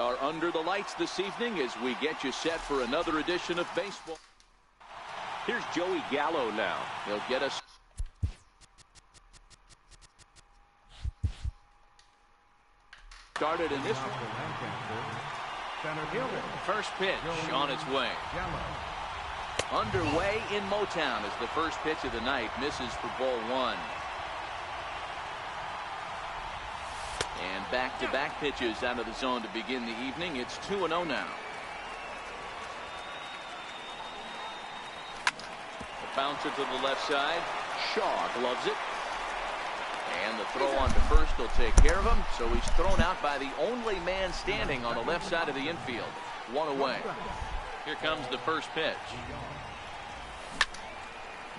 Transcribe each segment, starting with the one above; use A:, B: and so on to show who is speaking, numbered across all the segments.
A: are under the lights this evening as we get you set for another edition of baseball.
B: Here's Joey Gallo now.
A: He'll get us started in this one. First pitch on its way. Underway in Motown as the first pitch of the night misses for ball one. And back-to-back pitches out of the zone to begin the evening. It's 2-0 now. The bouncer to the left side. Shaw gloves it. And the throw on to first will take care of him. So he's thrown out by the only man standing on the left side of the infield. One away. Here comes the first pitch.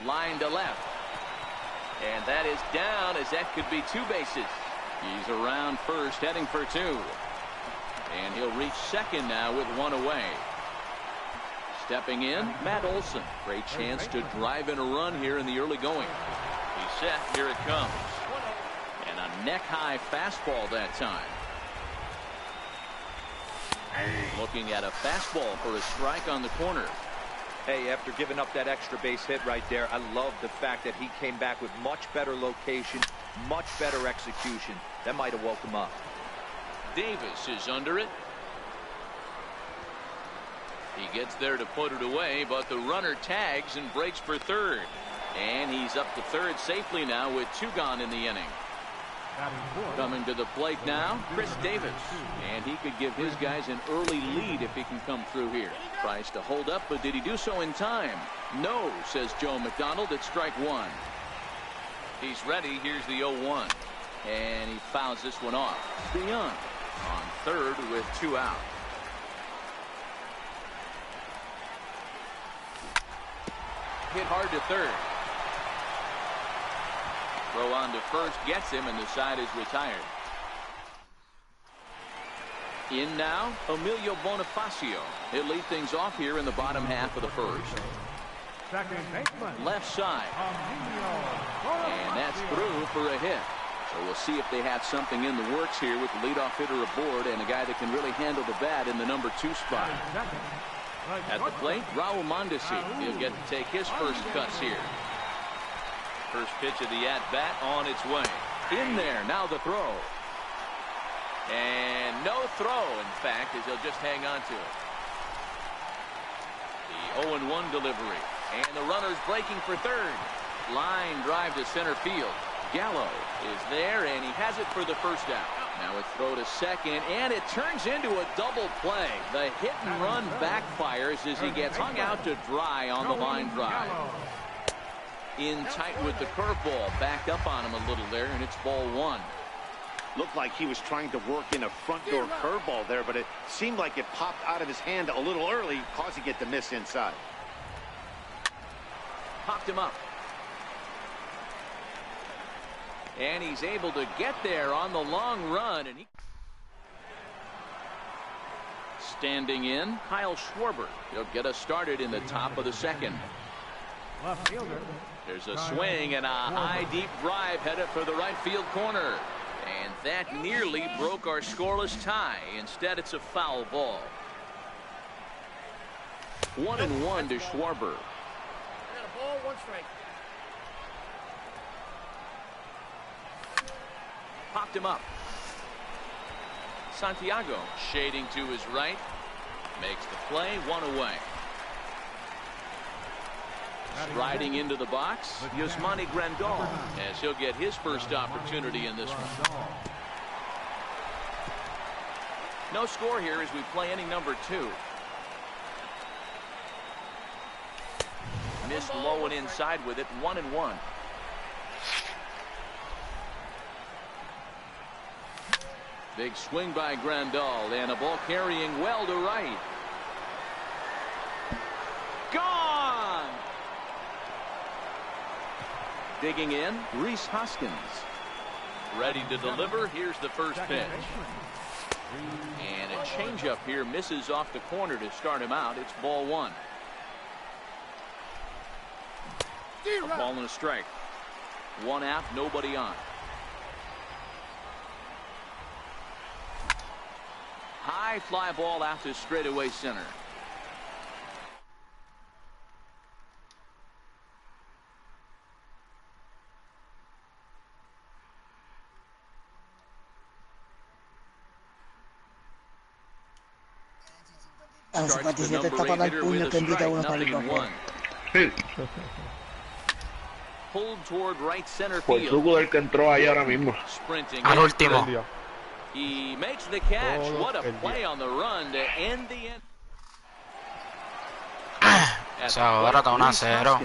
A: Line to left. And that is down, as that could be two bases. He's around first, heading for two. And he'll reach second now with one away. Stepping in, Matt Olson. Great chance to drive in a run here in the early going. He's set. Here it comes. And a neck-high fastball that time. Looking at a fastball for a strike on the corner.
B: Hey, after giving up that extra base hit right there, I love the fact that he came back with much better location, much better execution. That might have woke him up.
A: Davis is under it. He gets there to put it away, but the runner tags and breaks for third. And he's up to third safely now with two gone in the inning. Coming to the plate now, Chris Davis. And he could give his guys an early lead if he can come through here. Tries to hold up, but did he do so in time? No, says Joe McDonald at strike one. He's ready. Here's the 0-1. And he fouls this one off. Beyond on third with two out. Hit hard to third. Throw on to first gets him, and the side is retired. In now, Emilio Bonifacio. He'll lead things off here in the bottom half of the first. Left side. And that's through for a hit. So we'll see if they have something in the works here with the leadoff hitter aboard and a guy that can really handle the bat in the number 2 spot. At the plate, Raul Mondesi. He'll get to take his first cuts here. First pitch of the at-bat on its way. In there, now the throw. And no throw, in fact, as he'll just hang on to it. The 0-1 delivery. And the runner's breaking for third. Line drive to center field. Gallo is there, and he has it for the first out. Now a throw to second, and it turns into a double play. The hit and run backfires as he gets hung out to dry on the line drive. In tight with the curveball, backed up on him a little there, and it's ball one.
C: Looked like he was trying to work in a front door curveball there, but it seemed like it popped out of his hand a little early, causing it to miss inside.
A: Popped him up. And he's able to get there on the long run. And standing in, Kyle Schwarber. He'll get us started in the top of the second. There's a swing and a high, deep drive headed for the right field corner. And that nearly broke our scoreless tie. Instead, it's a foul ball. 1-1 to Schwarber.
D: I got a ball, one strike.
A: Popped him up. Santiago shading to his right. Makes the play, one away. Striding into the box, Yasmani Grandal, as he'll get his first opportunity in this one. No score here as we play inning number 2. Missed low and inside with it, 1-1. Big swing by Grandal, and a ball carrying well to right. Gone! Digging in, Rhys Hoskins. Ready to deliver. Here's the first pitch. And a changeup here misses off the corner to start him out. It's ball one. A ball and a strike. One out, nobody on. High high fly ball out to straightaway center.
E: A los 57 está para dar puño que invita a uno para el papel.
A: Pulled toward right center
F: Por
A: field.
F: truco del que entró ahí ahora mismo.
A: Sprinting
G: Al
A: in.
G: último.
A: He makes the catch. What a play on the run to end the end.
G: Eso ahora está 1-0.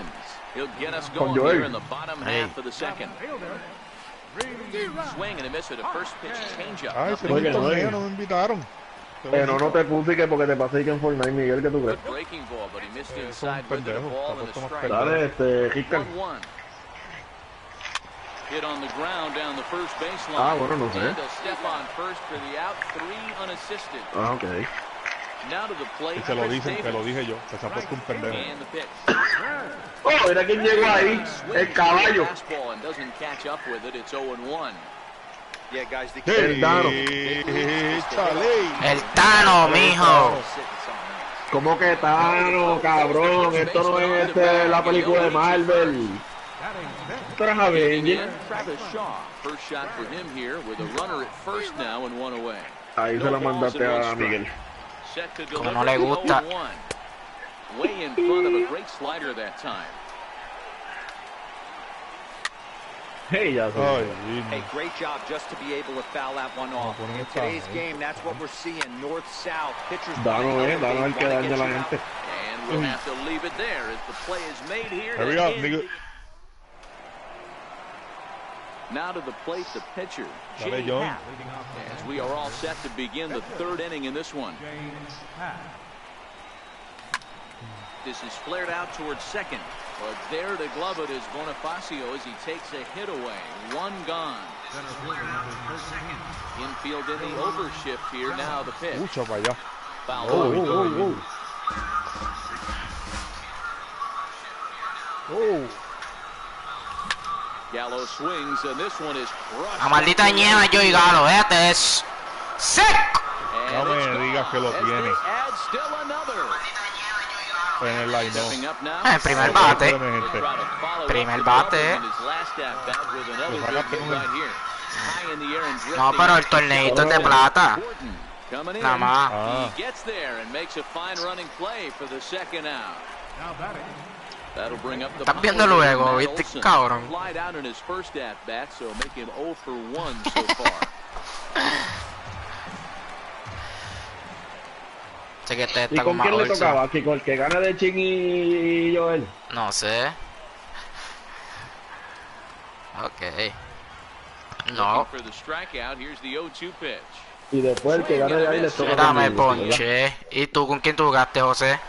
A: He'll get us going here in the bottom half of the second. Swing and a miss at a first pitch changeup.
H: Ay, se me torneo, no me invitaron.
F: Pero no te puse que porque te pasé que en Fortnite, Miguel, ¿qué tú crees?
A: Breaking ball, but he missed
H: Son
A: inside with the
H: pendejos,
A: ball and a
H: tampoco
A: strike.
F: Dale, Rican.
A: 1-1. Hit on the ground down the first baseline.
F: Ah, bueno, no sé.
A: And a step on first for the out, 3 unassisted.
F: Ah, ok.
A: Now to the plate.
H: Y se lo dicen, te lo dije yo, que se ha puesto un pendejo.
A: And the pitch.
F: Oh, mira quién llegó ahí, el caballo.
A: Fastball and doesn't catch up with it. It's 0-1.
B: Yeah, guys, the
F: El Tano.
G: El Tano, mijo.
F: ¿Cómo que Tano, cabrón? Esto no es la película de Marvel. Esto era Avenger.
A: Travis Shaw. First shot for him here with a runner at first now and 1 away.
F: Ahí se la mandaste a Miguel.
A: Set to
G: Como
A: deliver
G: no le gusta.
A: 0-1. Way in front of a great slider that time.
F: Hey, ya sé.
B: Hey, great job just to be able to foul that one off. In today's game, that's what we're seeing. North-south, pitchers...
F: Dano, Dano el que daña a la gente.
A: And we'll have to leave it there as the play is made here.
H: Hurry up, nigga.
A: Now to the plate, the pitcher,
H: Dale,
A: Jay
H: John.
A: Happ, as we are all set to begin the third inning in this one. This is flared out towards second, but there to glove it is Bonifacio as he takes a hit away. 1 gone. Infield in the overshift here. Now the pitch.
H: Mucho para allá.
A: Foul ball. Gallo swings, and this one is crushed.
G: La maldita ñema yo y Galo, este es seco.
H: No me digas que lo tiene.
A: Add still another.
H: En el line,
A: Stepping
H: no.
A: up now.
G: El primer bate.
A: Try to follow
G: Primer
A: up the
G: bate.
A: cover in his last at bat with another big hit right here. High in the air and
G: No,
A: drifting.
G: pero el torneito es de plata.
A: Gordon coming in.
G: Nada más.
A: He gets there and makes a fine running play for the second out. That'll bring up the
G: Estás viendo
A: power
G: luego,
A: of
G: ¿viste,
A: Olsen.
G: cabrón?
A: Flied out in his first at bat, so make him 0 for 1 so far.
G: Sé que te
F: ¿Y
G: está
F: con
G: con
F: quién le
G: Olsen.
F: tocaba? ¿Aquí con el que gana de Chin y Joel?
G: No sé. Ok. No.
A: For the strikeout, here's the 0-2 pitch.
F: Y después el que gana de ahí le toca
G: Dame
F: conmigo, ¿verdad?
G: ponche. ¿Y tú con quién tú jugaste, José?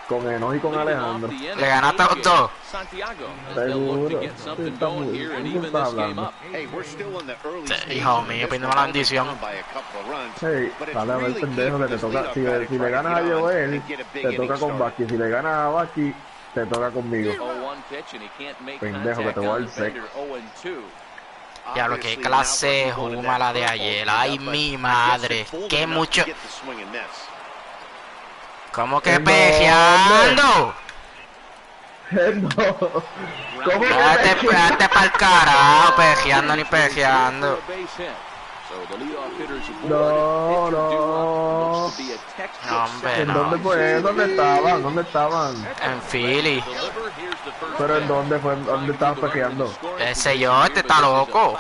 F: Con Enoch y con Alejandro.
G: ¿Le ganaste a los dos?
A: Santiago, as they'll look to get something going here and even this game up.
C: Hey, we're still in the early stages
G: Hijo
C: of
G: mío,
C: this
G: pídeme
C: one,
G: la
C: only
G: bendición.
C: down by a couple of runs,
F: Sí,
C: but it's
F: dale a ver
C: really
F: pendejo
C: key
F: que
C: for
F: te
C: this
F: toca.
C: leadoff
F: Si
C: batter
F: le
C: try to
F: ganas a
C: get on
F: Joel,
C: and get a big
F: te
C: inning
F: toca con
C: started.
F: Baki. Si le ganas a Baki, te toca conmigo.
A: 0-1 pitch and he can't make
F: Pendejo, que
A: contact
F: te voy a
A: on
F: dar
A: the
F: sec.
A: bender. 0-2.
G: Diablo, qué clase juma la de ayer. Ay, mi madre. Qué mucho. ¿Cómo que pejeando?
F: No. ¿Cómo que
G: Date pa'l carajo, pejeando ni pejeando.
F: No, no.
G: Hombre,
F: ¿En
G: no.
F: dónde fue? ¿Dónde estaban? ¿Dónde estaban?
G: En Philly.
F: ¿Pero en dónde fue? ¿Dónde estabas pejeando?
G: Ese yo, este está loco.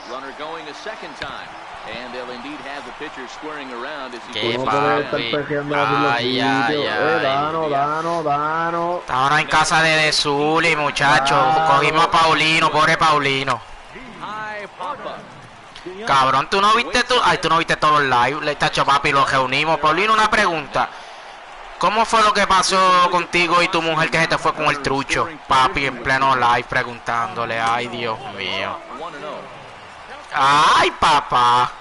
A: Runner going a second time. And they'll indeed have the pitcher squaring around as he
G: Qué
F: ¿Cómo
A: goes
F: puede
A: down.
F: estar
G: papi.
F: pejeando así los
G: Ay, ay,
F: sitios?
G: ay.
F: Dano.
G: Estábamos en casa de Zuli, muchachos. Cogimos a Paulino, pobre Paulino.
A: High pop-up.
G: Cabrón, tú no viste tú no viste todos los live. Le tacho, papi, los reunimos. Paulino, una pregunta. ¿Cómo fue lo que pasó contigo y tu mujer que se te fue con el trucho? Papi, en pleno live preguntándole. Ay, Dios mío.
A: 1-0.
G: Ay, papá.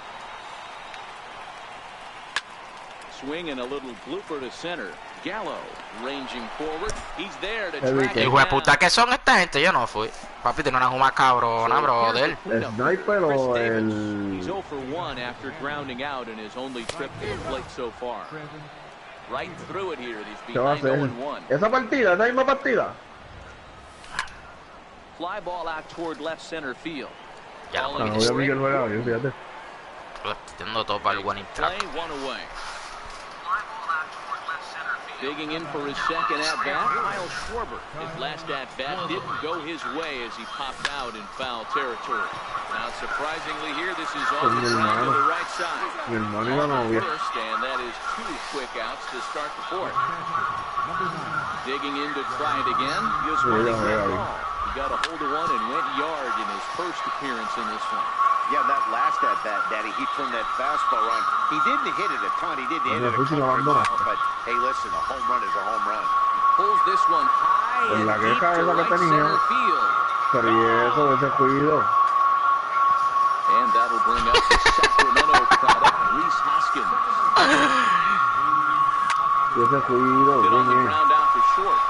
A: Swing and a little blooper to center. Gallo ranging forward. He's there to track
G: Hijo de puta, ¿qué son esta gente? Yo no fui. Papi, tiene una juma cabrona, brother.
F: Sniper o el...
A: He's 0 for 1 after grounding out in his only trip to the plate so far. Right through it here. He's
F: ¿Qué va a
A: behind
F: hacer?
A: 0-1.
F: ¿Esa partida? ¿Esa misma partida?
A: Fly ball out toward left center field.
G: Ya no
F: No, voy a Miguel juega bien, fíjate.
G: Entiendo todo para el winning track.
A: Play, 1 away. Digging in for his second at-bat, Kyle Schwarber. His last at-bat didn't go his way as he popped out in foul territory. Now, surprisingly here, this is on the ground to the right side.
F: Mi hermano y la novia.
A: First, and that is 2 quick outs to start the fourth. Digging in to try it again. Just running that ball. He got a hold of one and went yard in his first appearance in this one.
C: Yeah, that last at-bat, Daddy, he turned that fastball on. He didn't hit it a ton. He didn't hit it a country mile, but hey, listen, a home run is a home run.
A: Pulls this one high and deep to right center field.
F: Pero y eso, ese cuido.
A: And that'll bring up the Sacramento product, Reese Hoskins.
F: Y ese cuido,
A: Bit on the
F: bien.
A: ground out to short.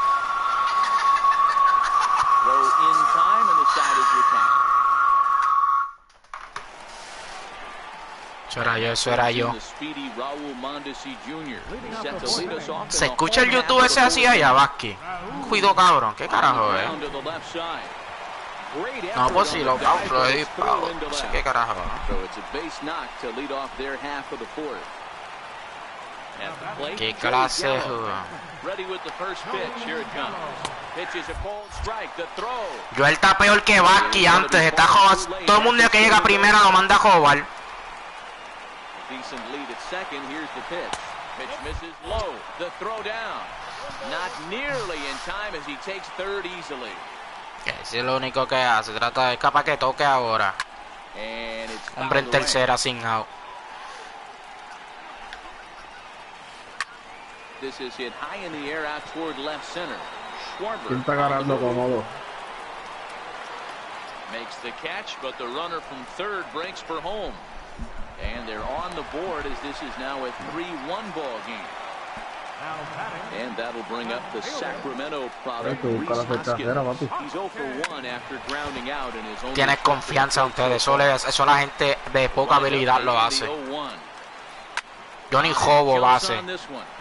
A: Throw in time, and the side is retired.
G: Eso era yo.
A: The speedy Raul Mondesi Jr. set to lead us off.
G: ¿Se escucha el YouTube ese así allá, Vázquez? Cuido, cabrón. ¿Qué carajo es? No, pues si lo pauso he disparado. No sé qué carajo.
A: So it's a base knock to lead off their half of the fourth. At the plate,
G: ¿Qué clase de
A: ready with the first pitch. Here it comes. Pitch is a cold strike. The throw.
G: Yo él está peor que Vázquez antes. Está todo el mundo que llega primero lo manda a jugar.
A: Decent lead at second. Here's the pitch. Pitch misses low. The throw down. Not nearly in time as he takes third easily.
G: Ese es lo único que hace. Trata de capaz que toque ahora.
A: And it's
G: Hombre en tercera sin out.
A: This is hit high in the air out toward left center. Schwarber.
F: ¿Quién está ganando cómodo?
A: Makes the catch, but the runner from third breaks for home. And they're on the board as this is now a 3-1 ball game. And that'll bring up the Sacramento product, Reese Hoskins. He's 0 for 1 after grounding out in his own.
G: Tienes confianza en ustedes. Eso la gente de poca habilidad lo hace. Yo ni jobo lo hace.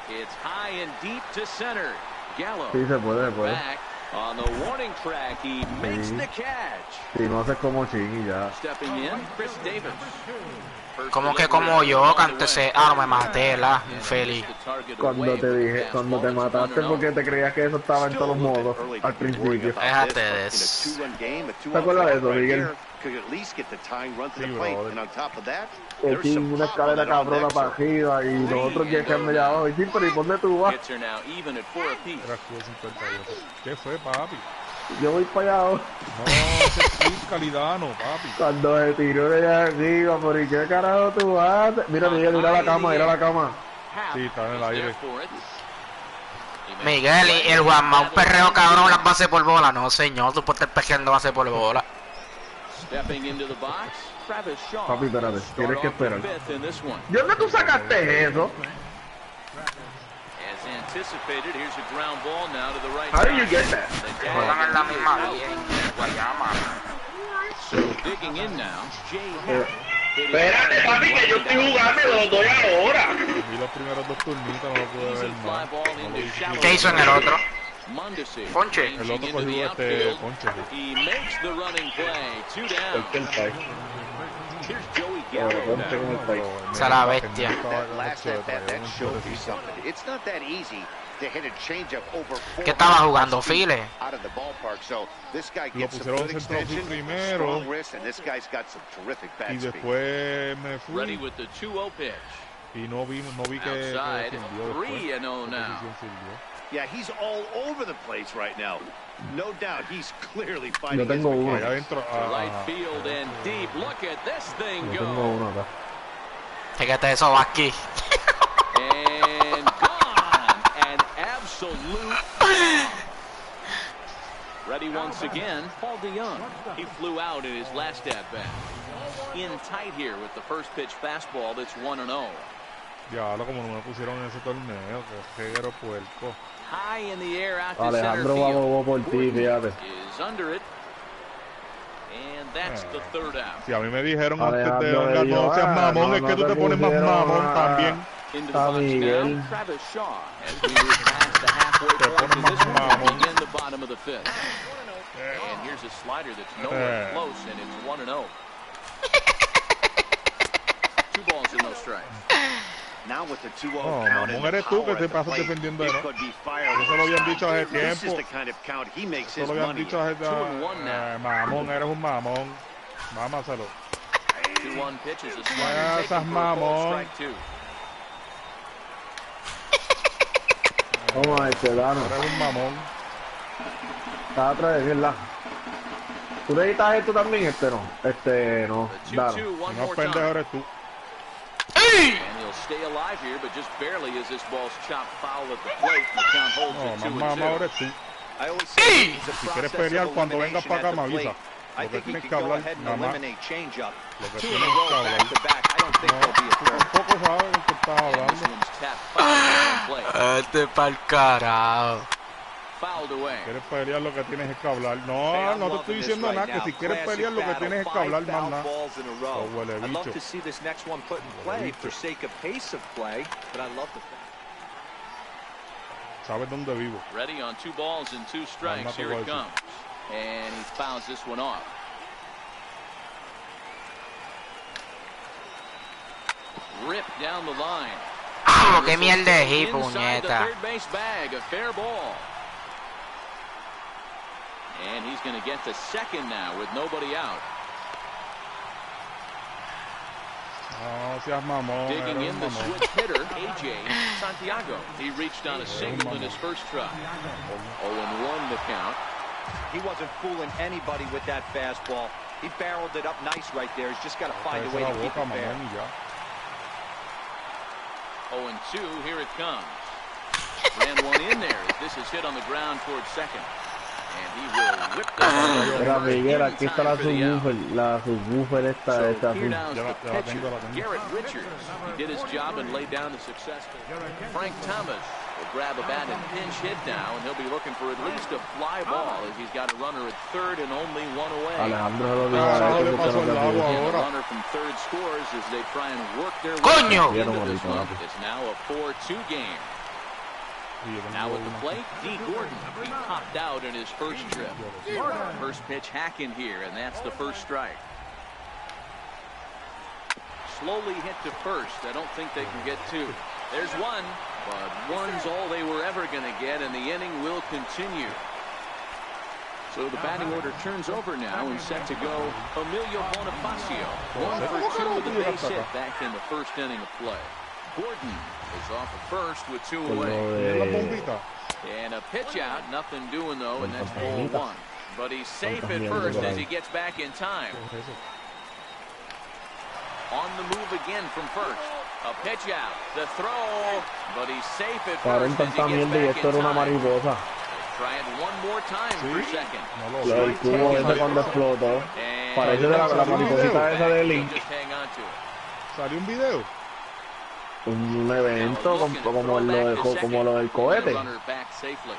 A: It's high and deep to center. Gallo.
F: Sí, se puede.
A: Back on the warning track. He makes the catch.
F: Si no haces como Ching y ya.
A: Stepping in, Chris Davis.
G: Como que como yo, que antes no me maté, la infeliz.
F: Cuando te dije, cuando te mataste porque te creías que eso estaba en todos los modos al principio.
G: Déjate de eso.
F: ¿Te acuerdas de eso, Miguel? Que sin una escalera cabrona para arriba y nosotros que echarme allá abajo. Y sí, pero ¿y por dónde tú vas?
H: ¿Qué fue, papi?
F: Yo voy para allá abajo.
H: No, ese es calidad, no, papi.
F: Cuando se tiró de allá arriba, ¿por y qué carajo tú haces? Mira, Miguel, mira la cama,
H: Sí, está en el aire.
G: Miguel y el Juanma, un perreo cabrón las bases por bola. No, señor, tú puedes estar pejeando bases por bola.
F: Papi, espérate, tienes que esperar. ¿De dónde tú sacaste eso?
A: Anticipated, here's a ground ball now to the right.
F: How do you get that?
G: Juegan en la misma Guayama.
A: So digging in now,
F: Espérate, papi, que yo estoy jugando y los doy ahora.
H: Vi los primeros dos turnitos, no lo pude ver más.
G: ¿Qué hizo en el otro? Ponche.
H: El otro cogió ponche.
A: He makes the running play. 2 down. Here's Joey Gallo now.
G: Esa la bestia. ¿Qué estaba jugando, File?
H: Lo pusieron centro primero y después me fui y no vi que sirvió después.
C: Yeah, he's all over the place right now. No doubt he's clearly fighting.
F: Yo tengo uno.
H: Allá adentro.
A: Right field and deep. Look at this thing
F: Yo tengo
A: go.
F: uno acá.
G: Fíjate eso, va aquí.
A: And gone. An absolute. Ready once again, Paul DeYoung. He flew out in his last at bat. In tight here with the first pitch fastball that's 1-0.
H: Diablo, como no me pusieron en ese torneo, que reguero puerco.
A: High in the air out to center
F: Alejandro
A: field.
F: vamos por ti, fíjate.
A: Is under it. And that's the third out.
H: Si a mí me dijeron antes de
F: Alejandro
H: vengar, no seas mamón, es que tú te pones más mamón también.
A: Into the box now, Travis Shaw as we move past the halfway point in this one and begin the bottom of the fifth. And here's a slider that's nowhere close, and it's 1-0. 2 balls and no strikes.
C: Now with the 2-0
H: No,
C: count
H: mamón,
C: and the
H: eres tú que
C: power
H: te
C: at the
H: pasas
C: plate,
H: defendiendo de
C: it
H: no.
C: could be fired.
H: Eso lo habían dicho hace
C: This is
H: tiempo.
C: the kind of count he makes
H: Eso
C: his
H: lo habían
C: money.
H: dicho hace
A: 2-1 now.
H: mamón, eres un mamón. Mámaselo.
A: 2-1 pitch is a slider taken
H: Seas
A: for a ball,
H: mamón.
A: strike 2.
F: Vamos a ver, Dano.
H: Eres un mamón.
F: Está atrás de ¿verdad? ¿Tú necesitas esto también? No. No.
A: The
F: Dano.
A: 2-2 one
H: No
A: more
H: pendejo
A: time.
H: eres tú.
A: And he'll stay alive here, but just barely as this ball's chopped foul at the plate. The count holds
H: No,
A: at
H: más
A: 2-2.
H: mamá eres tú.
B: I always say it's a
H: Si quieres
B: process
H: pelear
B: of
H: cuando vengas
B: elimination
H: para acá
B: at
H: me
B: the plate.
H: avisa.
B: I
H: Lo que
B: think he
H: tienes
B: could
H: que
B: go
H: hablar
B: ahead and
H: nada más.
B: eliminate changeup.
H: Lo que
B: 2 in a
H: tienes
B: row
H: que hablar.
B: back to back. I don't think
H: No,
B: there'll be a
H: tú
B: third.
H: tampoco sabes de qué estás
A: And this
H: hablando.
A: one's tapped foul at plate.
G: Este pa'l carajo.
A: Fouled away.
H: Quieres pelear lo que tienes es que hablar. No, no te estoy diciendo nada. Que si quieres pelear lo que tienes es que hablar más nada. Oh, huele
B: I'd love
H: bicho.
B: to see this next one put in play for sake of pace of play, but I love the fact.
H: Sabes dónde vivo.
A: Ready on 2 balls and 2 strikes.
H: not
A: Here
H: the
A: it
H: right.
A: comes. And he fouls this one off. Ripped down the line.
G: ¡Ah, qué mierda es hip,
A: Inside the
G: puñeta!
A: third base bag, a fair ball. And he's going to get to second now with nobody out.
H: No seas mamón.
A: Digging
H: Eres
A: in
H: un
A: the
H: mamón.
A: switch hitter, A.J. Santiago. He reached on a single in his first try. 0-1 the count.
B: He wasn't fooling anybody with that fastball. He barreled it up nice right there. He's just got to find a way to
H: Cállate la
B: keep
H: boca,
B: it fair.
H: mamón, y ya.
A: 0-2, here it comes. Ran one in there. This is hit on the ground towards second. And he will whip that.
F: Mira, Miguel, aquí está la subwoofer. La subwoofer esta
A: So
F: azul.
A: here now's
H: Ya
A: the
H: la
A: pitcher,
H: tengo, la tengo.
A: Garrett Richards. He did his job and laid down the successful. Frank Thomas will grab a bat and pinch hit now, and he'll be looking for at least a fly ball as he's got a runner at third and only 1 away.
F: Alejandro se lo dijo
H: Ah,
F: a
H: no
F: él,
H: le
F: que
H: pasó
F: usted
H: el
F: no
H: agua
F: te
A: And the
H: ahora.
A: runner from third scores as they try and work their way
G: Coño!
A: into
F: Vieron
A: this
F: ahorita,
A: one.
F: papi.
A: It's now a 4-2 game.
H: Sí, yo tengo
A: Now at the
H: una.
A: plate, D. Gordon. He popped out in his first trip. First pitch hacking here, and that's the first strike. Slowly hit to first. I don't think they can get 2. There's one, but one's all they were ever going to get, and the inning will continue. So the batting order turns over now and set to go Emilio Bonifacio. 1 for 2 with a base hit back in the first inning of play. Gordon is off at first with 2
F: Con lo
A: away.
H: ¿Tienes la
F: de...
H: bombita?
A: And a pitch out, nothing doing though, and that's ball 1. But he's safe at first as he gets back in time.
H: ¿Qué es eso?
A: On the move again from first. A pitch out, the throw, but he's safe at
F: Cabrón,
A: first as
F: tanta
A: he gets
F: mierda y
A: back
F: esto
A: in
F: era una
A: time.
F: mariposa.
A: Try it one more time for
H: ¿Sí?
A: second.
H: No lo
F: Lo del
H: sé.
F: cubo ese cuando explotó.
A: And
F: Parece de la mariposita esa de Link.
A: just hang on to it.
H: ¿Salió un video?
F: Un evento como lo del cohete.
A: Runner back safely.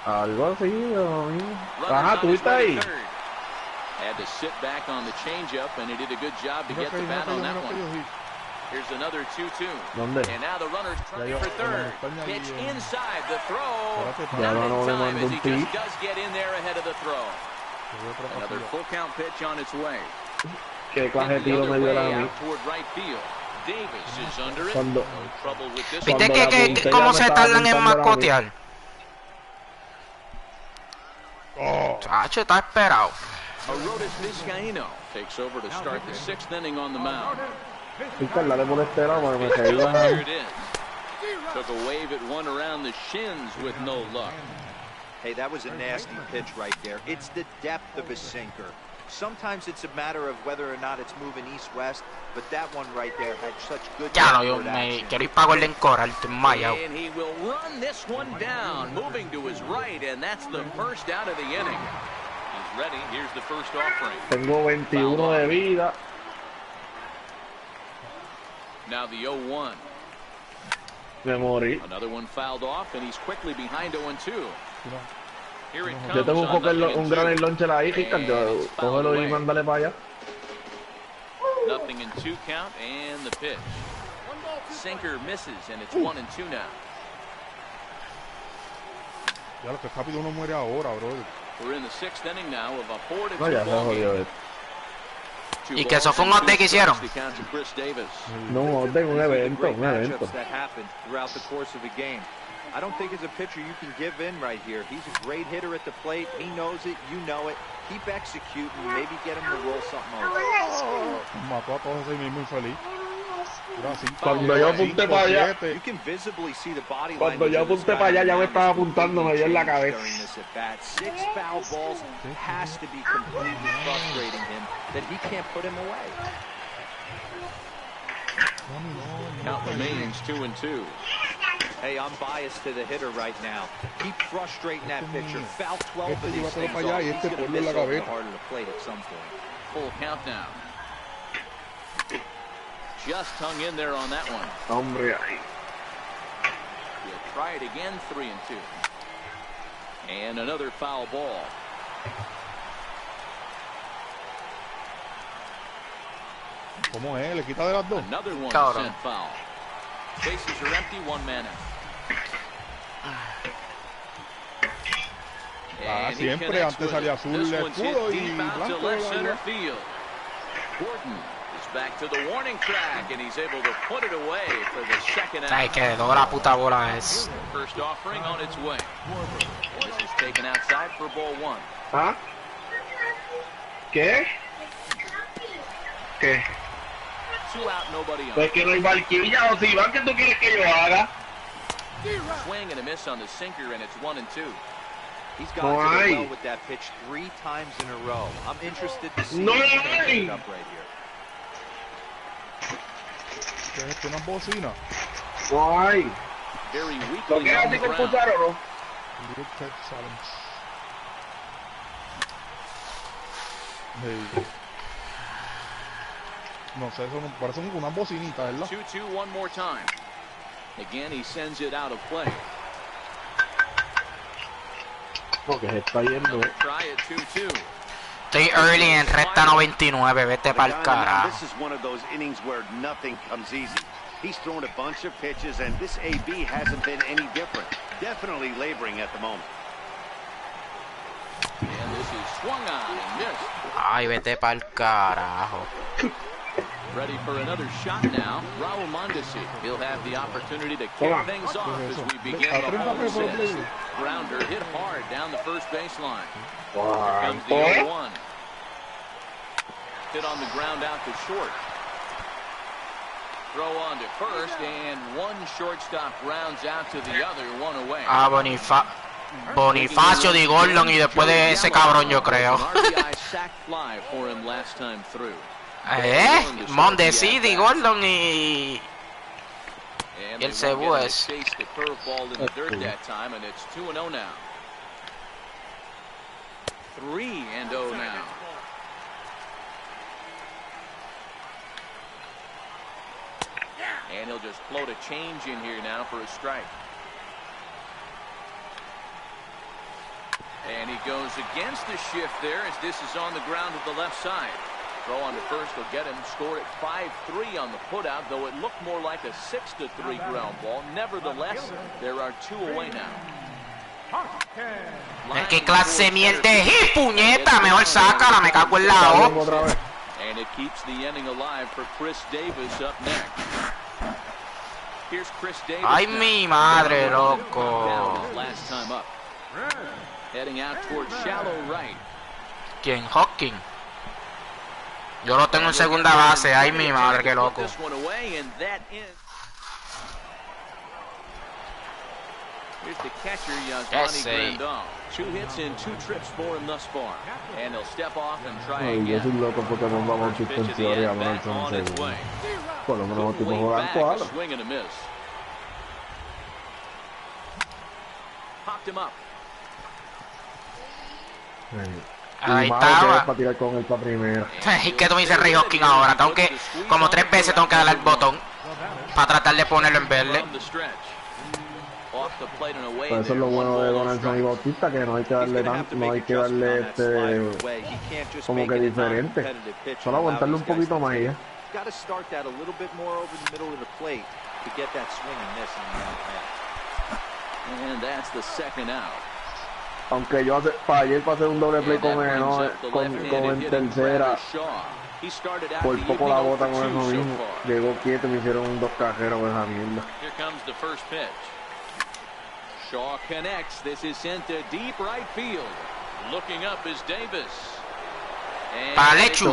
F: Algo así, lo mismo.
A: Runners
F: Ajá,
A: on
F: tú
A: his
F: estás
A: way
F: ahí.
A: to third. Had to sit back on the changeup, and he did a good job to
H: Mira
A: get
H: que
A: the bat on
H: mira
A: that
H: que
A: one.
H: yo sí.
A: Here's another 2-2.
F: ¿Dónde?
A: And now the runner's trying
H: yo-
A: for
H: en
A: third.
H: la montaña
A: Pitch
H: y en-
A: inside the throw.
H: Espérate,
F: Ya
A: Not
F: no
A: in
F: le
A: time
F: mando
A: as
F: un
A: he
F: tip.
A: just does get in there ahead of the throw.
H: Te voy a otra
A: Another
H: pastilla.
A: full count pitch on its way.
F: ¿Qué clase de
A: Hit the
F: tiro
A: other
F: me dio la
A: way
F: a mí?
A: out toward right field. Davis is under it.
F: Cuando-
A: No trouble with this
G: ¿Viste
A: one.
F: Cuando la
G: que
F: puntería
G: cómo
F: me
G: se
F: estaba
G: tardan en
F: apuntando a mí.
G: mascotear?
H: Oh,
G: Chacho, está esperado.
A: Arodys Vizcaíno takes over to start the 6th inning on the mound.
F: Víctor, dale por este lado porque me
A: Here
F: caí.
A: it is. Took a wave at one around the shins with no luck.
B: Hey, that was a nasty pitch right there. It's the depth of a sinker. Sometimes it's a matter of whether or not it's moving east-west, but that one right there had such good
G: Ya no, yo
B: downward
G: me
B: action.
G: quiero ir para Golden Coral, estoy enmayado.
A: And he will run this one down, moving to his right, and that's the first out of the inning. He's ready. Here's the first offering.
F: Tengo 21 de vida.
A: Now the 0-1.
F: Me morí.
A: Another one fouled off, and he's quickly behind 0-2. Here it
F: Yo tengo
A: comes
F: un gran launcher ahí, Ricardo. Cógelo y mándale para allá.
A: 0-2 count, and the pitch. Sinker misses, and it's 1-2 now.
H: Ya lo que rápido uno muere ahora, bro.
A: We're in the 6th inning now of a 4-2
F: No, ya se jodió esto.
G: Y que eso fue un update que hicieron.
F: No, un evento, un evento.
B: I don't think as a pitcher you can give in right here. He's a great hitter at the plate. He knows it. You know it. Keep executing. Maybe get him to roll something over.
H: Mató a todos ese mismo infeliz.
F: Cuando yo apunté para allá, cuando yo apunté para allá ya me estaba apuntando, me dio en la cabeza.
B: 6 foul balls has to be completely frustrating him that he can't put him away.
A: Count remains 2-2.
B: Hey, I'm biased to the hitter right now. Keep frustrating that pitcher. Foul 12 of these things off. He's going to miss over the heart of the plate at some point.
A: Full count now. Just hung in there on that one.
F: Hombre, ahí.
A: He'll try it again, 3-2. And another foul ball.
H: ¿Cómo es? ¿Le quita de las dos?
A: Another one sent foul. Bases are empty, 1 man out.
H: Siempre antes salía azul el escudo y blanco.
A: Gordon is back to the warning track and he's able to put it away for the second out.
G: Ay, que de toda la puta bola es.
A: First offering on its way. This is taken outside for ball 1.
F: ¿Ah? ¿Qué? ¿Qué?
A: 2 out, nobody on.
F: Pues que no hay barquilla, o si van, ¿qué tú quieres que yo haga?
A: Swing and a miss on the sinker, and it's 1-2.
B: He's gone to the well with that pitch 3 times in a row. I'm interested to see if he can pick it up right here.
H: ¿Qué es una bocina?
F: No hay.
A: Very
F: ¿Lo
A: weakly
F: quieres
A: on the
F: así con
A: ground.
F: cuchara o no?
H: No sé, eso parece una bocinita, ¿verdad?
A: 2-2 one more time. Again, he sends it out of play.
F: Porque se está yendo.
A: Try it 2-2.
G: Estoy early en recta 99, vete pa'l carajo.
C: This is one of those innings where nothing comes easy. He's thrown a bunch of pitches, and this AB hasn't been any different. Definitely laboring at the moment.
A: And this is swung on and missed.
G: Ay, vete pa'l carajo.
A: Ready for another shot now. Raul Mondesi. He'll have the opportunity to kick things off as we begin the home assist. Grounder hit hard down the first baseline. Here comes the 0-1. Hit on the ground out to short. Throw on to first, and one shortstop rounds out to the other, 1 away.
G: Ah, Bonifacio Di Gordon y después de ese cabrón yo creo. Mondesi, Di Gordon y el Cebu es.
A: 3-0 now. And he'll just float a change in here now for a strike. And he goes against the shift there as this is on the ground to the left side. Throw on to first will get him. Score at 5-3 on the putout, though it looked more like a 6-3 ground ball. Nevertheless, there are 2 away now.
G: ¿Qué clase mierda es, puñeta? Mejor sácala, me cago en la O.
A: And it keeps the inning alive for Chris Davis up next. Here's Chris Davis.
G: Ay, mi madre, loco.
A: Last time up. Heading out towards shallow right.
G: ¿Quién? Hawking. Yo lo tengo en segunda base. Ay, mi madre, qué loco.
A: Here's the catcher, Yasmani Grandal. 2 hits in 2 trips for him thus far. And he'll step off and try again.
F: Yo soy loco porque nos vamos a suspensión y a ganar en segundo. Por lo menos tipo jugar 4.
A: Swing and a miss. Popped him up.
G: Ahí estaba.
F: Para tirar con él para primera.
G: ¿Y qué tú me dices, Rey Hawking ahora? Tengo que, como 3 veces tengo que darle al botón. para tratar de ponerlo en verde.
F: Pues eso es lo bueno de Donaldson y Bautista, que no hay que darle como que diferente. Solo aguantarle un poquito más y ya. Aunque yo ayer pasé un doble play con en tercera, por poco la bota con eso mismo. Llegó quieto y me hicieron 2 carreras con esa mierda.
A: Shaw connects. This is sent to deep right field. Looking up is Davis.
G: Palechu.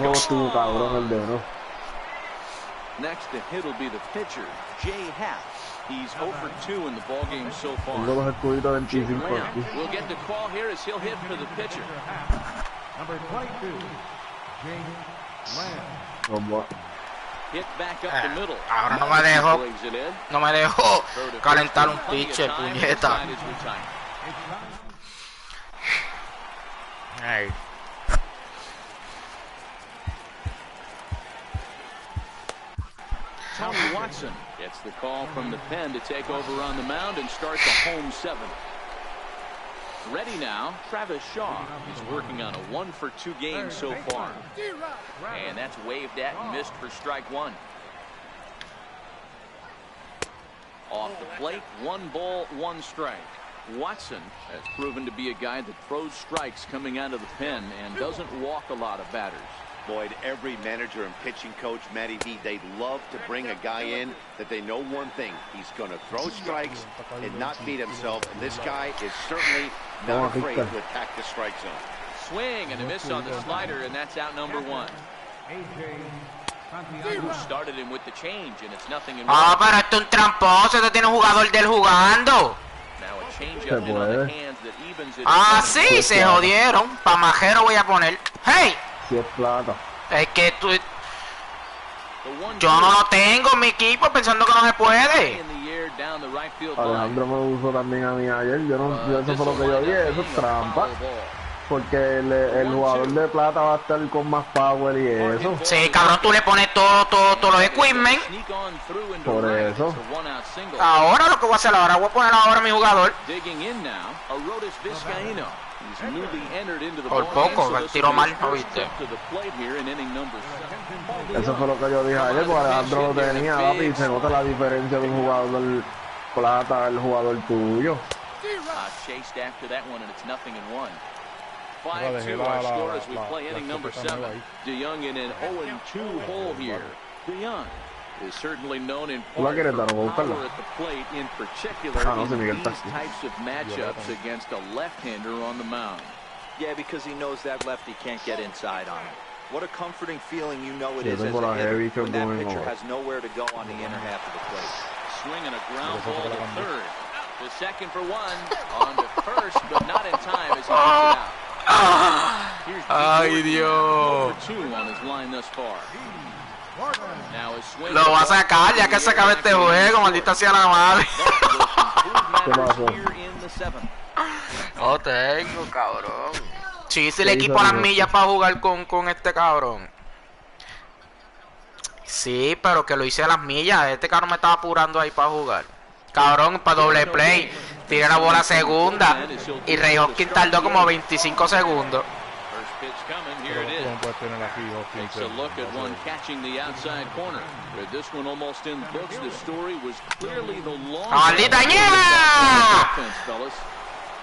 A: Next to hit will be the pitcher, Jay Happ. He's 0 for 2 in the ball game so far.
F: We'll
A: get the call here as he'll hit for the pitcher.
H: Number 22, James Lamb.
A: Hit back up the middle.
G: Ahora no me dejó calentar un pitcher, puñeta. Hey.
A: Tony Watson gets the call from the pen to take over on the mound and start the home 7th. Ready now, Travis Shaw. He's working on a 1 for 2 game so far. And that's waved at and missed for strike 1. Off the plate, 1 ball, 1 strike. Watson has proven to be a guy that throws strikes coming out of the pen and doesn't walk a lot of batters.
C: Boyd, every manager and pitching coach, Matty V, they'd love to bring a guy in that they know one thing. He's going to throw strikes and not beat himself. And this guy is certainly not afraid to attack the strike zone.
A: Swing and a miss on the slider, and that's out number 1. Who started him with the change, and it's nothing in
G: Ah, pero esto es un tramposo. Este tiene un jugador del jugando. Ah, sí, se jodieron. Pa' majero voy a poner. ¡Hey!
F: Si es plata.
G: Es que tú... Yo no lo tengo en mi equipo pensando que no se puede.
F: Alejandro me lo usó también a mí ayer. Eso fue lo que yo dije. Eso es trampa. Porque el jugador de plata va a estar con más power y eso.
G: Sí, cabrón, tú le pones todo los equipment.
F: Por eso.
G: Ahora lo que voy a hacer ahora, voy a poner ahora a mi jugador. Por poco, el tiro mal, ¿no viste?
F: Eso fue lo que yo dije ayer, porque Alejandro lo tenía, papi, y se nota la diferencia de un jugador del plata al jugador tuyo.
A: 5-2 our score as we play inning number 7. DeYoung in an 0-2 hole here. DeYoung is certainly known in part for power at the plate, in particular in these types of matchups against a left-hander on the mound.
B: Yeah, because he knows that lefty can't get inside on him. What a comforting feeling you know it is as a hitter when that pitcher has nowhere to go on the inner half of the plate.
A: Swing and a ground ball to third. The second for 1, on to first, but not in time as he gets it out.
G: Ay, Dios. Lo va a sacar ya que se acabe este juego, maldita sea la madre. No tengo, cabrón. Sí, hice el equipo a las millas para jugar con este cabrón. Sí, pero que lo hice a las millas. Este cabrón me estaba apurando ahí para jugar. Cabrón, para doble play. Tiré la bola segunda y Ray Hopkins tardó como 25 segundos. ¡Maldita ñera!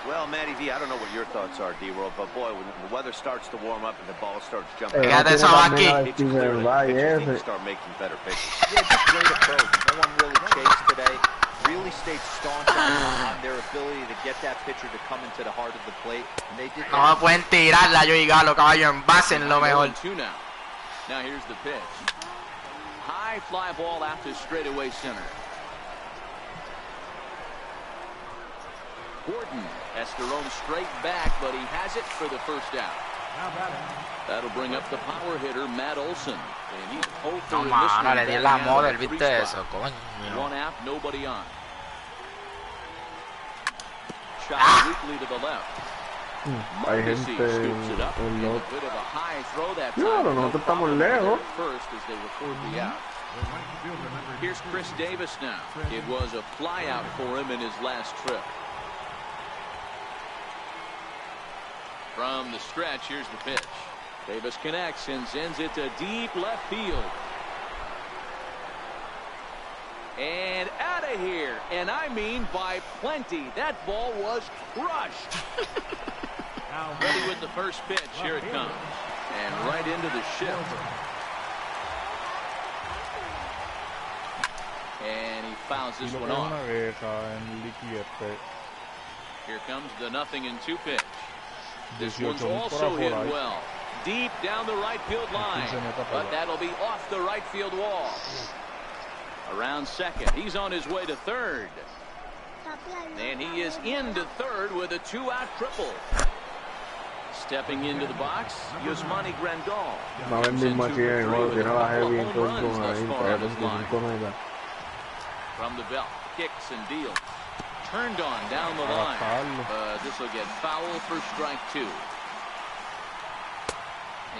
C: Well, Matty V, I don't know what your thoughts are, D-Roll, but boy, when the weather starts to warm up and the ball starts jumping,
G: Fíjate eso aquí.
C: Start making better pitches.
B: Yeah, just great approach. No one really chased today. Really stayed staunch on their ability to get that pitcher to come into the heart of the plate. And they did.
G: No me pueden tirarla, yo y Galo, caballo, en base en lo mejor.
A: Now here's the pitch. High fly ball out to straightaway center. Gordon has to roam straight back, but he has it for the first out. That'll bring up the power hitter, Matt Olson. And he's 0 for
G: No, mano, le di la model, ¿viste eso? Coño.
A: 1 out, nobody on. Shot weakly to the left.
F: Hay gente en los... Claro, nosotros estamos lejos.
A: First as they record the out. Here's Chris Davis now. It was a flyout for him in his last trip. From the stretch, here's the pitch. Davis connects and sends it to deep left field. And out of here. And I mean by plenty. That ball was crushed. Ready with the first pitch. Here it comes. And right into the shift. And he fouls this one off. Here comes the 0-2 pitch. This one's also hit well. Deep down the right field line. But that'll be off the right field wall. Around second. He's on his way to third. And he is into third with a 2-out triple. Stepping into the box, Yusmani Grandal. From the belt, kicks and deals. Turned on down the line. This will get foul for strike 2.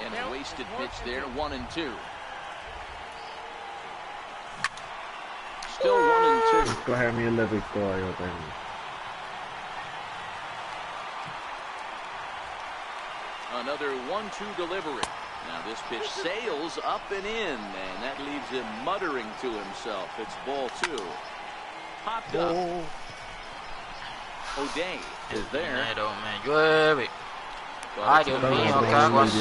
A: And a wasted pitch there, 1-2. Still 1-2. Another 1-2 delivery. Now this pitch sails up and in, and that leaves him muttering to himself. It's ball 2. Popped up. O'Day is there.
G: Ay, Dios mío, ¿qué hago así?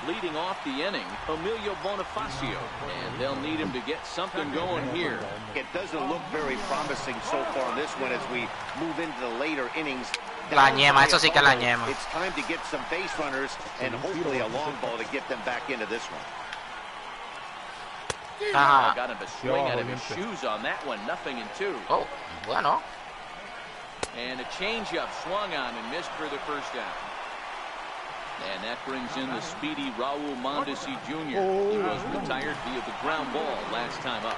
A: Leading off the inning, Emilio Bonifacio, and they'll need him to get something going here.
C: It doesn't look very promising so far in this one as we move into the later innings.
G: La ñema, eso sí que es la ñema.
C: It's time to get some base runners and hopefully a long ball to get them back into this one.
A: Got him a swing out of his shoes on that one, 0-2.
G: Oh, bueno.
A: And a changeup swung on and missed for the first down. And that brings in the speedy Raul Mondesi Jr. He was retired via the ground ball last time up.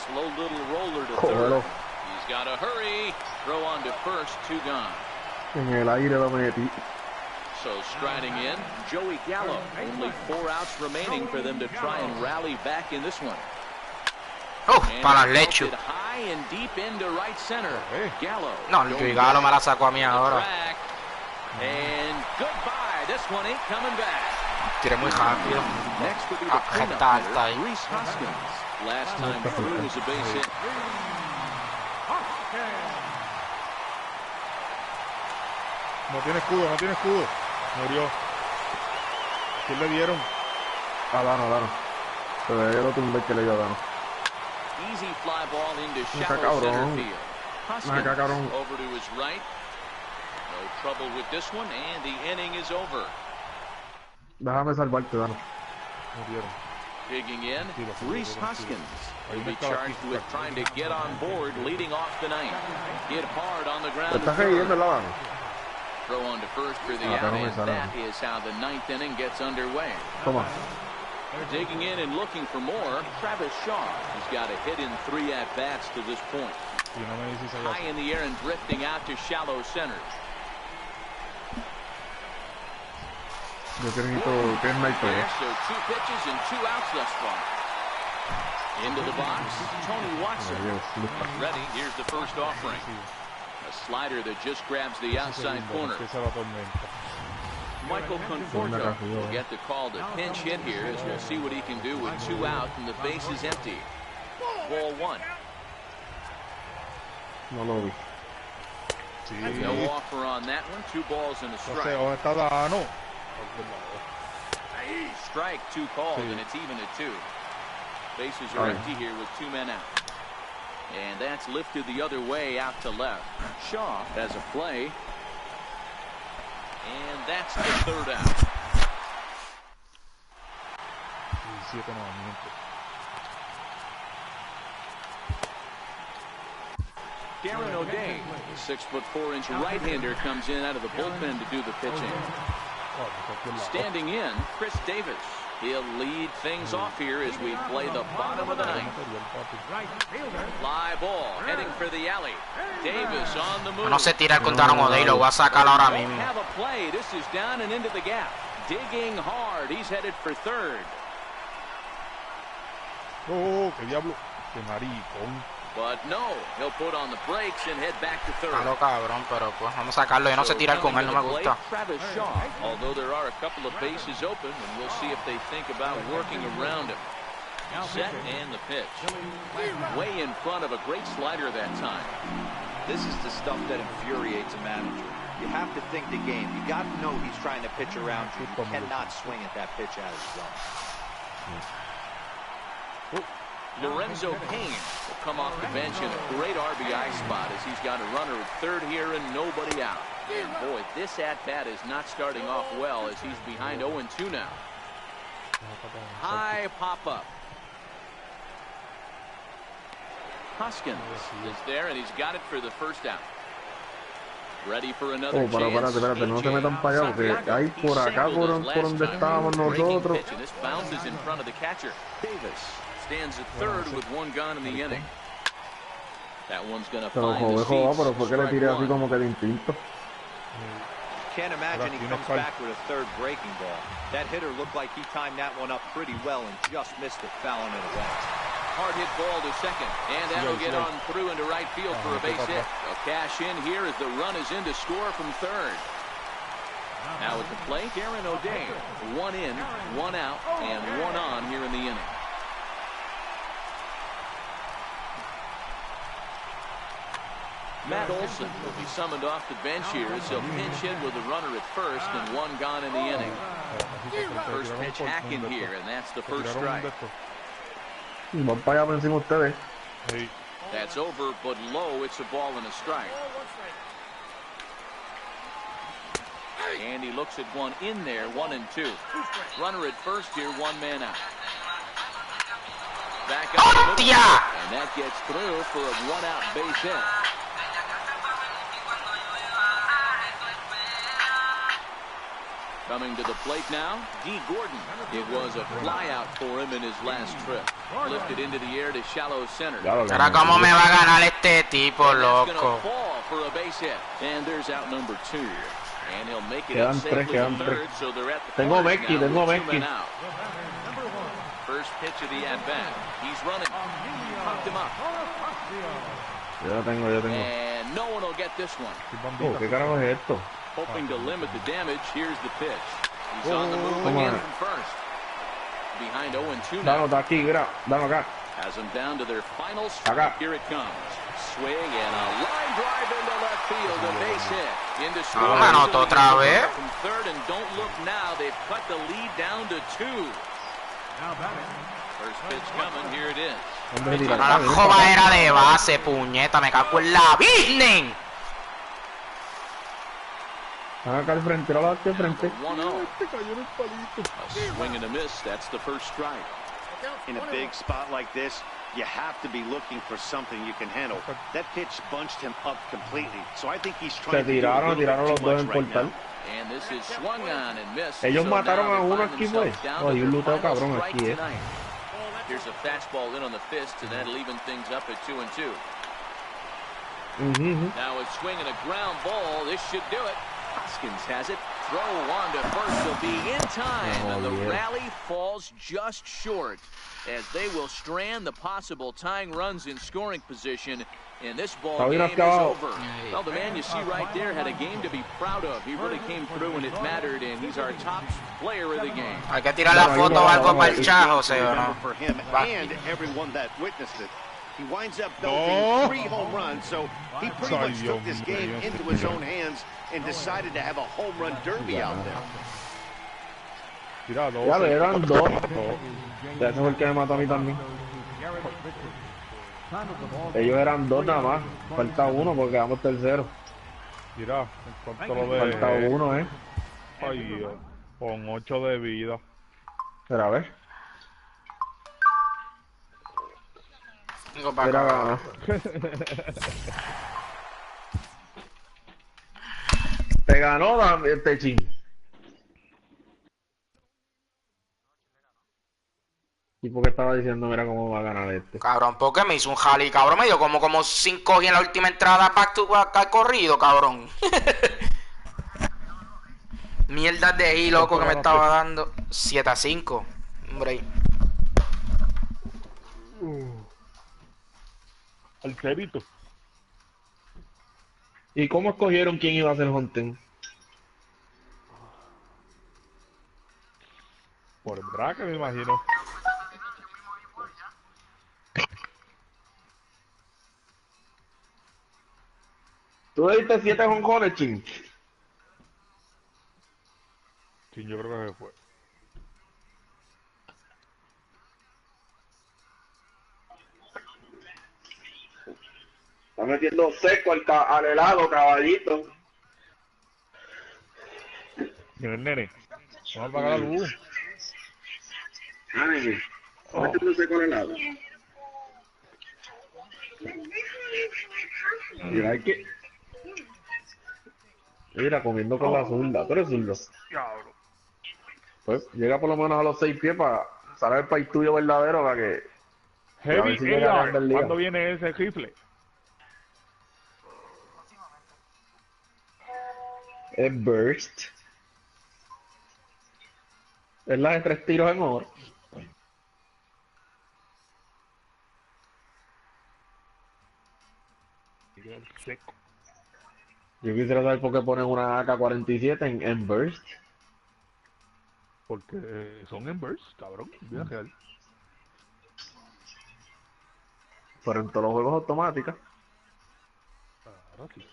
A: Slow little roller to third. He's got to hurry. Throw on to first, 2 gone. So striding in, Joey Gallo. Only 4 outs remaining for them to try and rally back in this one.
G: Oh, para el lecho.
A: High and deep into right center. Gallo.
G: No, el Gallo me la sacó a mí ahora.
A: And goodbye. This one ain't coming back.
G: Tiré muy rápido.
A: Next would be the cleanup hitter, Reese Hoskins. Last time through was a base hit.
H: No tiene escudo, no tiene escudo. Murió. ¿Quién le dieron?
F: A Dano. Pero yo lo tumbé que le dio a Dano.
A: Easy fly ball into shallow center field. Hoskins over to his right. No trouble with this one, and the inning is over.
F: Déjame salvarte, Dano.
H: Murieron.
A: Digging in, Reese Hoskins will be charged with trying to get on board leading off the ninth. Hit hard on the ground. Throw on to first for the out, and that is how the 9th inning gets underway.
F: Come on.
A: Digging in and looking for more, Travis Shaw. He's got a hit in 3 at-bats to this point. High in the air and drifting out to shallow center.
F: Yo necesito que es my play.
A: So 2 pitches and 2 outs thus far. Into the box, Tony Watson. Ready, here's the first offering. A slider that just grabs the outside corner. Michael Conforto will get the call to pinch hit here as we'll see what he can do with 2 out and the base is empty. Ball 1.
F: No lo vi.
A: No offer on that one. 2 balls and a strike. Strike 2 called and it's even at 2. Bases are empty here with 2 men out. And that's lifted the other way out to left. Shaw has a play. And that's the 3rd out. Darren O'Day, the 6'4" right-hander, comes in out of the bullpen to do the pitching. Standing in, Chris Davis. He'll lead things off here as we play the bottom of the ninth. Fly ball heading for the alley. Davis on the move.
G: No se tira el contaron O'Day, lo voy a sacar ahora mismo.
A: Have a play. This is down and into the gap. Digging hard. He's headed for third.
H: Oh, qué diablo. Qué maricón.
A: But no, he'll put on the brakes and head back to third.
G: Claro, cabrón, pero pues vamos a sacarlo. Yo no sé tirar con él, no me gusta.
A: Although there are a couple of bases open, and we'll see if they think about working around him. Set and the pitch. Way in front of a great slider that time.
B: This is the stuff that infuriates a manager. You have to think the game. You got to know he's trying to pitch around you. You cannot swing at that pitch out of his zone.
A: Lorenzo Cain will come off the bench in a great RBI spot as he's got a runner at third here and nobody out. And boy, this at-bat is not starting off well as he's behind 0-2 now. High pop-up. Hoskins is there and he's got it for the first out. Ready for another chance.
F: Espérate, no se metan para allá porque hay por acá por donde estábamos nosotros.
A: This bounces in front of the catcher. Davis stands at third with one gone in the inning. That one's going to find the seats.
F: Pero fue que le tiré así como que de instinto.
B: Can't imagine he comes back with a third breaking ball. That hitter looked like he timed that one up pretty well and just missed it, fouling it away.
A: Hard hit ball to second, and that'll get on through into right field for a base hit. They'll cash in here as the run is in to score from third. Now at the plate, Aaron O'Day. One in, one out, and one on here in the inning. Matt Olson will be summoned off the bench here as he'll pinch hit with a runner at first and one gone in the inning. First pitch hacking here, and that's the first strike. That's over, but low. It's a ball and a strike. And he looks at one in there, 1-2. Runner at first here, one man out. Back up the middle, and that gets through for a one-out base hit. Coming to the plate now, D. Gordon. It was a flyout for him in his last trip. Lifted into the air to shallow center.
G: Ahora cómo me va a ganar este tipo, loco.
A: Fall for a base hit. And there's out number 2. And he'll make it up safely to third, so they're at the
F: tengo Mekki.
A: First pitch of the at-bat. He's running. Pumped him up.
F: Yo tengo.
A: And no one will get this one.
F: ¿Qué carajo es esto?
A: Hoping to limit the damage, here's the pitch. He's on the move again from first. Behind 0-2 now.
F: Dalo acá.
A: Has them down to their final strike. Here it comes. Swing and a line drive into left field. A base hit. Into scoring.
G: Otra vez.
A: From third, and don't look now. They've cut the lead down to 2. First pitch coming. Here it is.
G: La joda era de base, puñeta. Me cago en la Virgen.
F: Acá al frente, la base al frente.
A: A swing and a miss. That's the first strike.
C: In a big spot like this, you have to be looking for something you can handle. That pitch bunched him up completely, so I think he's trying to
F: tiraron los dos en portal.
A: And this is swung on and missed.
F: Ellos mataron a uno aquí, pues. Oh, hay un luteo cabrón aquí,
A: Here's a fastball in on the fist, and that'll even things up at 2-2. Now a swing and a ground ball. This should do it. Hoskins has it. Throw on to first will be in time, and the rally falls just short as they will strand the possible tying runs in scoring position, and this ball game is over. Well, the man you see right there had a game to be proud of. He really came through when it mattered, and he's our top player of the game.
G: Hay que tirar la foto o algo para el chat, José, ¿o no?
C: For him and everyone that witnessed it. He winds up belting 3 home runs, so he pretty much took this game into his own hands and decided to have a home run derby out there.
F: Ya eran 2. Ya ese fue el que me mató a mí también. Ellos eran 2 nada más. Falta 1 porque quedamos tercero.
H: Mira, en cuanto lo de...
F: Falta 1,
H: Ay, Dios. Con 8 de vida.
F: Pero a ver.
G: Vengo para acá.
F: Te ganó este ching. ¿Y por qué estaba diciendo, mira cómo va a ganar este?
G: Cabrón, porque me hizo un jali, cabrón. Me dio como 5 y en la última entrada back to back al corrido, cabrón. Mierda de ahí, loco,
H: ¿Cuánto
G: que me
H: ganaste?
G: estaba dando 7-5. Hombre.
H: Al cerito.
F: ¿Y cómo escogieron quién iba a ser Hunting?
H: Por el braque, me imagino.
F: ¿Tú le diste 7 jonjones, ching?
H: Sí, yo creo que se fue.
F: Está metiendo seco al helado, caballito.
H: Mira el nene. Vamos a apagar la luz.
F: Ay, está
H: Oh.
F: metiendo seco al helado. Mira, hay que... Mira, comiendo con la zurda. ¿Tú eres zurdo?
H: Diablo.
F: Pues llega por lo menos a los 6 pies para saber el país tuyo verdadero para que... Y a ver
H: Heavy
F: si llega a
H: AR.
F: Grandes Ligas.
H: ¿Cuándo viene ese rifle?
F: Es Burst. Es la de 3 tiros en oro.
H: Seco.
F: Yo quisiera saber por qué ponen una AK-47 en Burst.
H: Porque son en burst, cabrón. Vida real.
F: Pero en todos los juegos automáticos.
H: Claro, sí.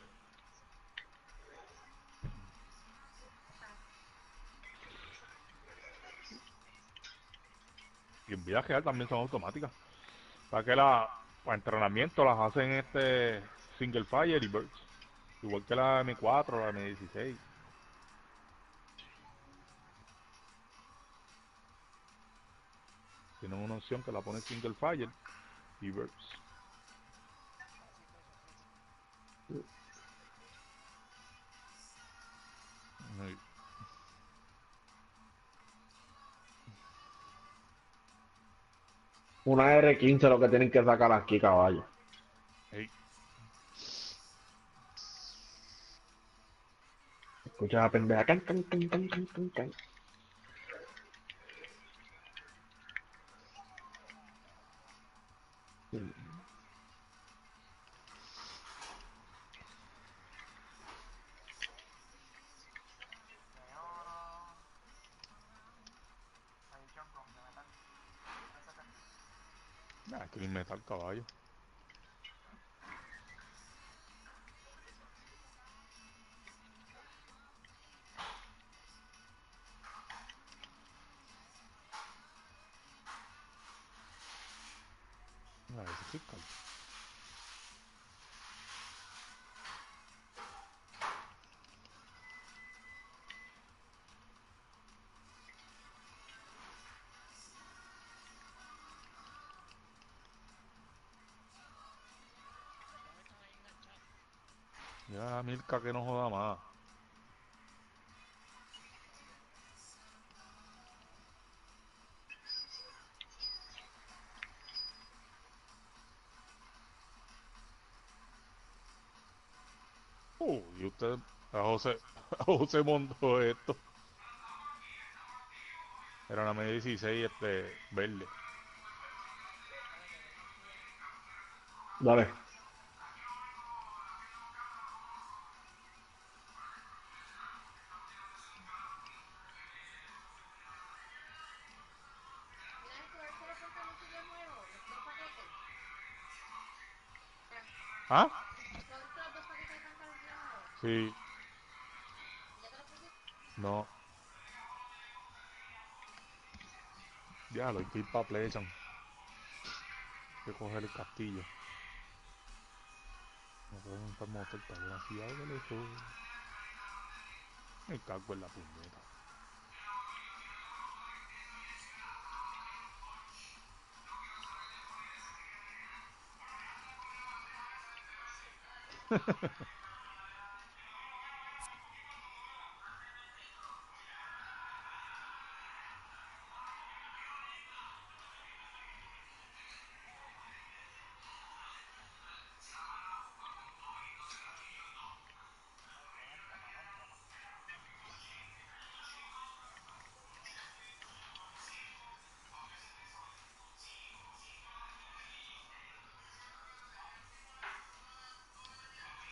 H: Y en vida real también son automáticas. Para entrenamiento las hacen single fire y burst. Igual que la M4, la M16. Tienen una opción que la pone single fire y burst. Ahí.
F: Una R15 lo que tienen que sacar aquí, caballo.
H: Ahí.
F: Escucha la pendeja. Can, can, can, can, can, can, can.
H: Clean metal, caballo. A ver si fiscal. Ya, Milka, que no joda más. Y usted, a José, a José montó esto. Era una M16 verde.
F: Dale.
H: ¿Ah? Sí. No. Ya, lo hay que ir para Plechan. Hay que coger el castillo. No puedo montar motor para demasiado de lejos. Me cago en la puñeta.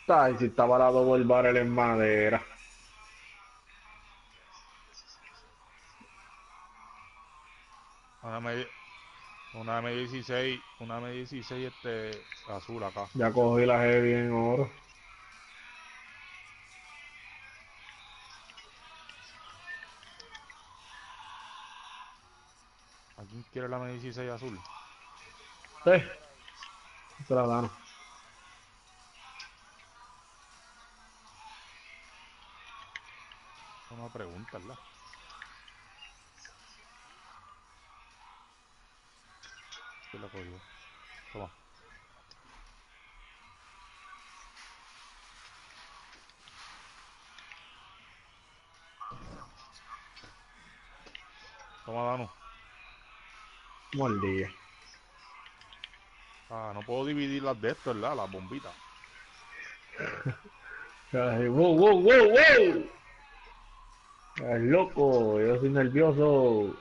F: Ay, si estaba la double barrel en madera.
H: Una M16, azul acá.
F: Ya cogí la heavy en oro.
H: ¿A quién quiere la M16 azul?
F: Se la dan.
H: Una pregunta, ¿verdad? ¿Qué la cogió? Toma. Toma, Dano.
F: Mordía.
H: Ah, no puedo dividir las de esto, ¿verdad? Las bombitas.
F: Ay, wow, wow, wow, wow. Es loco, yo soy nervioso.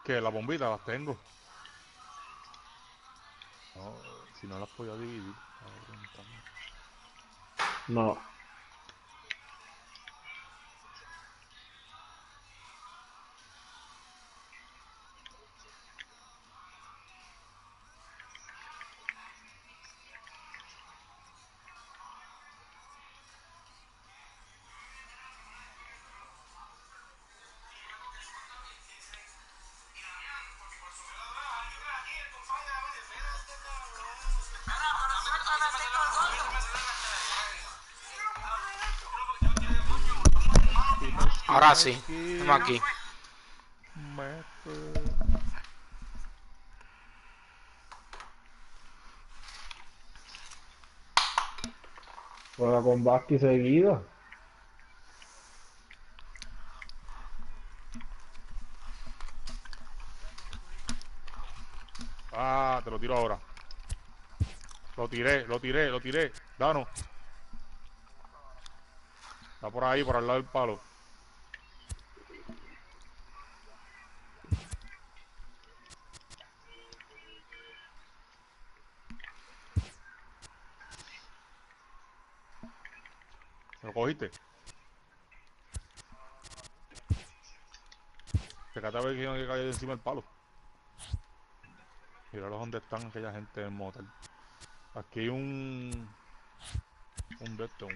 H: ¿Qué? ¿Las bombitas las tengo? No, si no las podía dividir.
F: No.
G: Ahora sí, estamos aquí.
F: Juega con Basti seguido.
H: Ah, te lo tiro ahora. Lo tiré. Dano. Está por ahí, por al lado del palo. ¿Lo cogiste? Fíjate a ver quién que cae encima del palo. Míralos dónde están aquella gente en el motel. Aquí hay un de esto,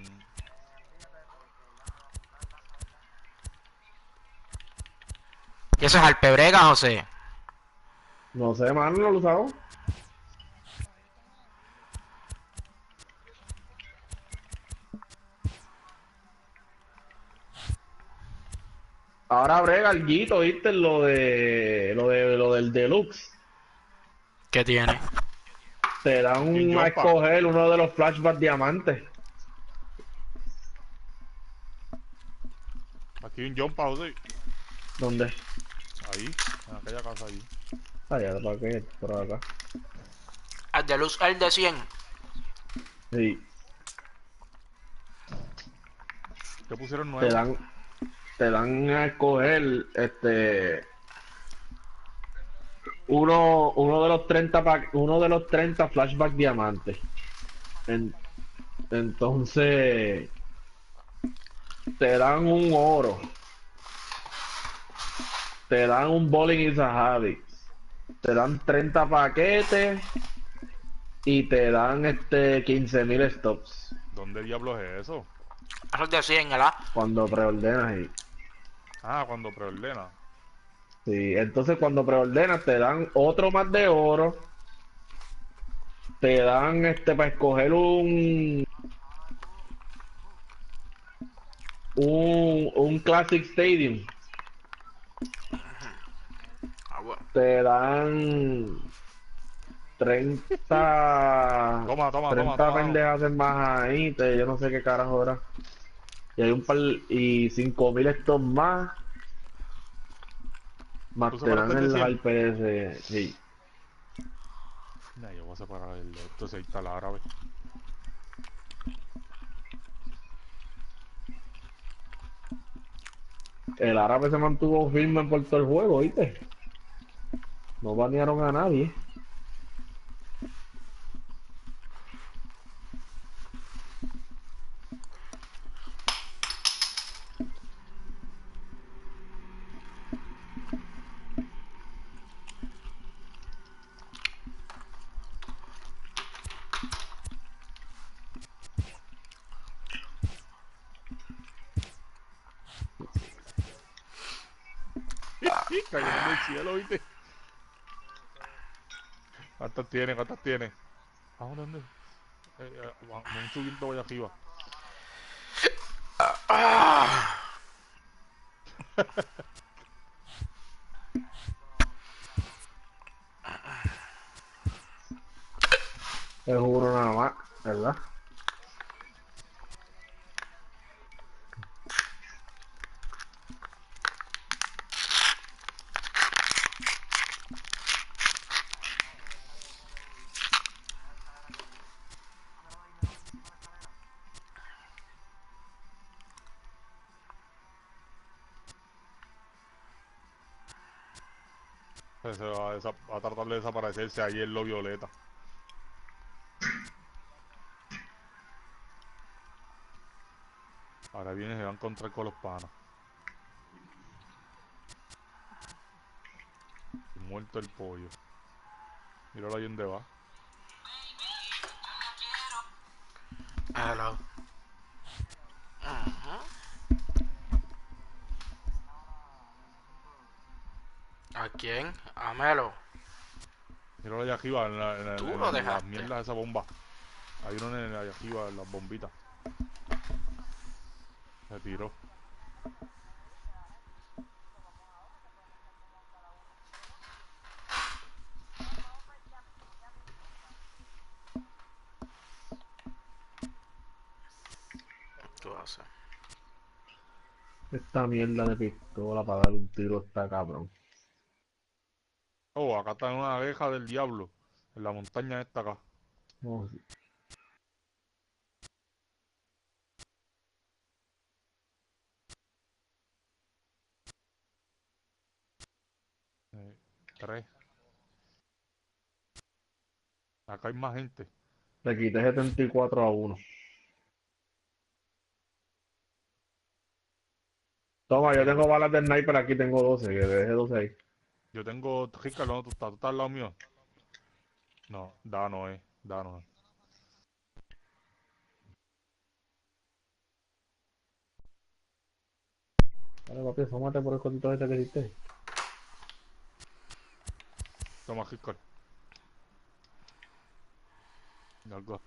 G: ¿Y eso es alpebrega, José?
F: No sé, mano, no lo usaba. Ahora brega alguito, ¿viste? Lo del deluxe.
G: ¿Qué tiene?
F: Te dan a escoger uno de los flashbacks diamantes.
H: Aquí hay un jumpa, José.
F: ¿Dónde?
H: Ahí, en aquella casa ahí.
F: Allá, ¿para qué? Por acá.
G: El de luz, el de 100.
F: Sí.
H: ¿Qué pusieron nuevo?
F: Te dan a escoger uno de los 30 flashback diamantes. Entonces te dan un oro, te dan un bowling is a habit, te dan 30 paquetes y te dan 15.000 stops.
H: ¿Dónde diablos es eso?
G: Eso es de 100, ¿verdad?
F: Cuando preordenas y
H: Ah, cuando preordena.
F: sí, entonces cuando preordenas te dan otro más de oro, te dan para escoger un Classic Stadium. Te dan 30
H: Toma.
F: pendejas en más ahí, yo no sé qué carajo era. Y hay un par y 5.000 estos más te dan el hype sí.
H: Nah, yo voy a separar el de esto, se instala árabe.
F: El árabe se mantuvo firme por todo el juego, ¿viste? No banearon a nadie.
H: Cayendo del cielo, ¿viste? ¿Cuántas tiene? ¿Cuántas tiene? ¿A dónde? Van subiendo allá arriba.
F: Es uno nada más, ¿verdad?
H: Se va a tratar de desaparecerse ahí en lo violeta. Ahora viene, se va a encontrar con los panas. Muerto el pollo. Míralo ahí donde va.
G: Hello. ¿A quién? A Melo.
H: Míralo allá arriba,
G: Tú
H: en
G: lo
H: las
G: dejaste.
H: mierdas de esa bomba. Hay uno allá arriba, en las bombitas. Se tiró.
G: ¿Qué vas a hacer?
F: Esta mierda de pistola para dar un tiro está cabrón.
H: Oh, acá está en una abeja del diablo. En la montaña esta acá.
F: No,
H: Tres. Acá hay más gente.
F: le quité 74-1. Toma, yo tengo balas de sniper, aquí tengo 12, que deje 12 ahí.
H: Yo tengo... Ricardo, ¿dónde tú estás? ¿Tú estás al lado mío? No, Dano es. Dano es.
F: Dale, papi, asómate por el cosito este que hiciste.
H: Toma, Ricardo. Algo.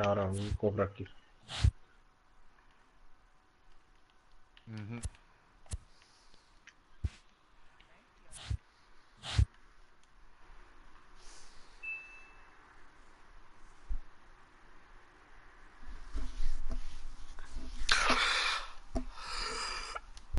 F: Ahora, un cofre aquí.